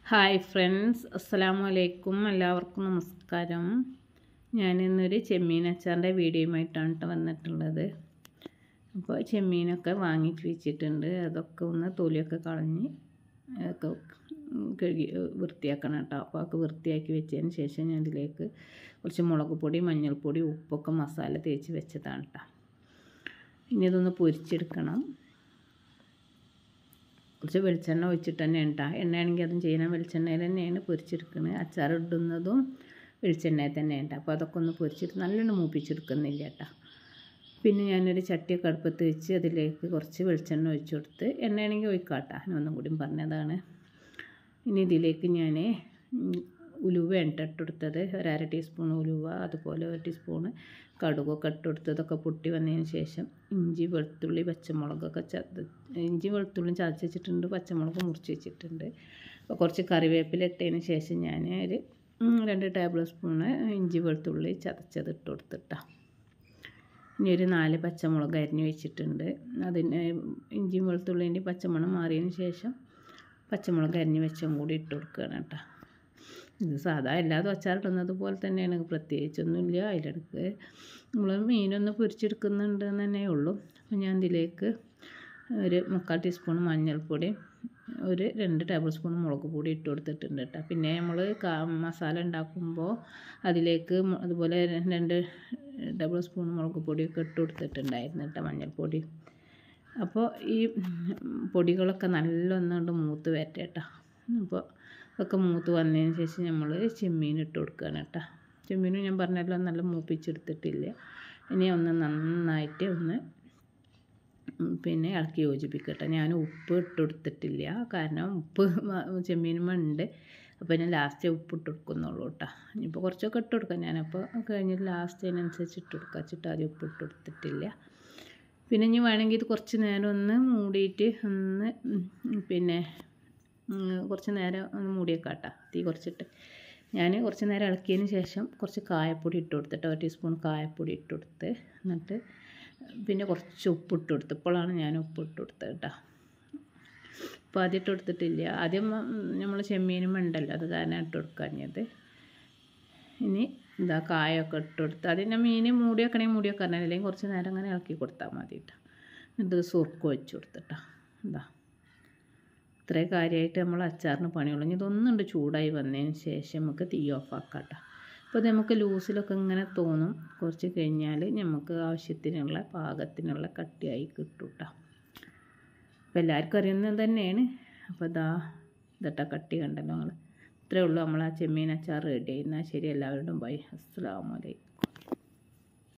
Hi friends, അസ്സലാമു അലൈക്കും. എല്ലാവർക്കും നമസ്കാരം. ഞാനിന്നൊരു ചെമ്മീൻ അച്ചാറിൻ്റെ വീഡിയോയുമായിട്ടാണ് വന്നിട്ടുള്ളത്. അപ്പോൾ ചെമ്മീനൊക്കെ വാങ്ങിച്ച് വെച്ചിട്ടുണ്ട്. അതൊക്കെ ഒന്ന് തൊലിയൊക്കെ കളഞ്ഞ് ഒക്കെ കഴുകി വൃത്തിയാക്കണം കേട്ടോ. അപ്പോൾ അതൊക്കെ വൃത്തിയാക്കി വെച്ചതിന് ശേഷം ഞാൻ ഇതിലേക്ക് കുറച്ച് മുളക് പൊടി, മഞ്ഞൾപ്പൊടി, ഉപ്പൊക്കെ മസാല തേച്ച് വെച്ചതാണ് കേട്ടോ. ഇനി ഇതൊന്ന് പൊരിച്ചെടുക്കണം. കുറച്ച് വെളിച്ചെണ്ണ ഒഴിച്ചിട്ട് തന്നെയാണ് കേട്ടോ. എണ്ണയാണെങ്കിൽ അതും ചെയ്യണം. വെളിച്ചെണ്ണയിൽ തന്നെയാണ് പൊരിച്ചെടുക്കുന്നത്. അച്ചാർ ഇടുന്നതും വെളിച്ചെണ്ണയിൽ തന്നെയാണ് കേട്ടോ. അപ്പോൾ അതൊക്കെ ഒന്ന് പൊരിച്ചിട്ട് നല്ലോണം മൂപ്പിച്ചെടുക്കുന്നില്ല കേട്ടോ. പിന്നെ ഞാനൊരു ചട്ടിയൊക്കെ അടുപ്പത്ത് വെച്ച് അതിലേക്ക് കുറച്ച് വെളിച്ചെണ്ണ ഒഴിച്ച് കൊടുത്ത്, എണ്ണയാണെങ്കിൽ ഒഴിക്കാം കേട്ടോ. ഒന്നും കൂടി പറഞ്ഞതാണ്. ഇനി ഇതിലേക്ക് ഞാൻ ഉലുവ ഇട്ടെടുത്തത്, ഒരു അര ടീസ്പൂൺ ഉലുവ, അതുപോലെ 1 ടീസ്പൂണ് കടുകൊക്കെ ഇട്ടെടുത്തതൊക്കെ പൊട്ടി വന്നതിന് ശേഷം ഇഞ്ചി, വെളുത്തുള്ളി, പച്ചമുളകൊക്കെ ഇഞ്ചി വെളുത്തുള്ളി ചതച്ച് വെച്ചിട്ടുണ്ട്, പച്ചമുളക് മുറിച്ച് വെച്ചിട്ടുണ്ട്. അപ്പോൾ കുറച്ച് കറിവേപ്പില ഇട്ടതിന് ശേഷം ഞാൻ ഒരു 2 ടേബിൾ സ്പൂണ് ഇഞ്ചി വെളുത്തുള്ളി ചതച്ചത് ഇട്ട് കൊടുത്തിട്ടാണ്. ഇനി ഒരു 4 പച്ചമുളക് അരിഞ്ഞ് വെച്ചിട്ടുണ്ട്. അതിന് ഇഞ്ചി വെളുത്തുള്ളിൻ്റെ പച്ചമണം മാറിയതിന് ശേഷം പച്ചമുളക് അരിഞ്ഞ് വെച്ചും കൂടി ഇട്ട് കൊടുക്കുകയാണ് കേട്ടോ. ഇത് സാധാ എല്ലാതും അച്ചാറിടുന്നത് പോലെ തന്നെയാണ്, പ്രത്യേകിച്ചൊന്നുമില്ല. അതിലിടക്ക് നമ്മൾ മീനൊന്ന് പൊരിച്ചെടുക്കുന്നുണ്ട് എന്ന് തന്നെ ഉള്ളൂ. അപ്പോൾ ഞാൻ ഇതിലേക്ക് ഒരു 3/4 ടീസ്പൂൺ മഞ്ഞൾപ്പൊടി, ഒരു 2 ടേബിൾ സ്പൂൺ മുളക് പൊടി ഇട്ട് കൊടുത്തിട്ടുണ്ട് കേട്ടോ. പിന്നെ നമ്മൾ മസാല ഉണ്ടാക്കുമ്പോൾ അതിലേക്ക് അതുപോലെ 2 ടേബിൾ സ്പൂൺ മുളക് പൊടിയൊക്കെ ഇട്ട് കൊടുത്തിട്ടുണ്ടായിരുന്നു കേട്ടോ, മഞ്ഞൾപ്പൊടി. അപ്പോൾ ഈ പൊടികളൊക്കെ നല്ലൊന്നുകൊണ്ട് മൂത്ത് വരട്ടെ കേട്ടോ. അപ്പോൾ ഒക്കെ മൂത്ത് വന്നതിന് ശേഷം നമ്മൾ ചെമ്മീൻ ഇട്ട് കൊടുക്കുകയാണ് കേട്ടോ. ചെമ്മീനും ഞാൻ പറഞ്ഞല്ലോ നല്ല മൂപ്പിച്ചെടുത്തിട്ടില്ല. ഇനി ഒന്ന് നന്നായിട്ട് ഒന്ന് പിന്നെ ഇളക്കി യോജിപ്പിക്കട്ടെ. ഞാൻ ഉപ്പ് ഇട്ട് കൊടുത്തിട്ടില്ല, കാരണം ഉപ്പ് ചെമ്മീനുമുണ്ട്. അപ്പോൾ ഞാൻ ലാസ്റ്റ് ഉപ്പ് ഇട്ട് കൊടുക്കുന്നുള്ളൂ കേട്ടോ. ഇനിയിപ്പോൾ കുറച്ചൊക്കെ ഇട്ട് കൊടുക്കാം. ഞാനപ്പോൾ കഴിഞ്ഞിട്ട് ലാസ്റ്റ് അതിനനുസരിച്ച് ഇട്ട് കൊടുക്കുക വെച്ചിട്ട് ആദ്യം ഉപ്പ് ഇട്ട് കൊടുത്തിട്ടില്ല. പിന്നെ ഇനി വേണമെങ്കിൽ ഇത് കുറച്ച് നേരം ഒന്ന് മൂടിയിട്ട് ഒന്ന് പിന്നെ കുറച്ച് നേരം ഒന്ന് മൂടിയേക്കാം കേട്ടോ. തീ കുറച്ചിട്ട് ഞാൻ കുറച്ച് നേരം ഇളക്കിയതിന് ശേഷം കുറച്ച് കായപ്പൊടി ഇട്ട് കൊടുത്തിട്ട് 1 ടീസ്പൂൺ കായപ്പൊടി ഇട്ട് കൊടുത്ത്, എന്നിട്ട് പിന്നെ കുറച്ച് ഉപ്പ് ഇട്ട് കൊടുത്ത്. ഇപ്പോഴാണ് ഞാൻ ഉപ്പ് ഇട്ട് കൊടുത്തത് കേട്ടോ. അപ്പോൾ ആദ്യം ഇട്ട് കൊടുത്തിട്ടില്ല. ആദ്യം നമ്മൾ ചെമ്മീനും ഉണ്ടല്ലോ, അത് കാരണം ഇട്ട് കൊടുക്കാഞ്ഞത്. ഇനി ഇതാ കായൊക്കെ ഇട്ട് കൊടുത്ത് അതിൻ്റെ മീൻ മൂടി വെക്കണമെങ്കിൽ അല്ലെങ്കിൽ കുറച്ച് നേരം അങ്ങനെ ഇളക്കി കൊടുത്താൽ മതി കേട്ടോ. എന്നിട്ട് സുർക്ക ഒഴിച്ച് കൊടുത്തിട്ടാ. എന്താ ഇത്രയും കാര്യമായിട്ട് നമ്മൾ അച്ചാറിന് പണിയുള്ളൂ. ഇനി ഇതൊന്നുണ്ട് ചൂടായി വന്നതിന് ശേഷം നമുക്ക് തീ ഓഫാക്കാം കേട്ടോ. അപ്പോൾ ഇത് നമുക്ക് ലൂസിലൊക്കെ ഇങ്ങനെ തോന്നും. കുറച്ച് കഴിഞ്ഞാൽ നമുക്ക് ആവശ്യത്തിനുള്ള പാകത്തിനുള്ള കട്ടിയായി കിട്ടും കേട്ടോ. അപ്പോൾ എല്ലാവർക്കും അറിയുന്നത് തന്നെയാണ്. അപ്പോൾ ഇതട്ട കട്ടി കണ്ടല്ലോ നിങ്ങൾ. ഇത്രയേ ഉള്ളൂ, നമ്മൾ ആ ചെമ്മീൻ അച്ചാർ റെഡി ആയി. എന്നാൽ ശരി, എല്ലാവരോടും ബൈ. അസ്സലാമു അലൈക്കും.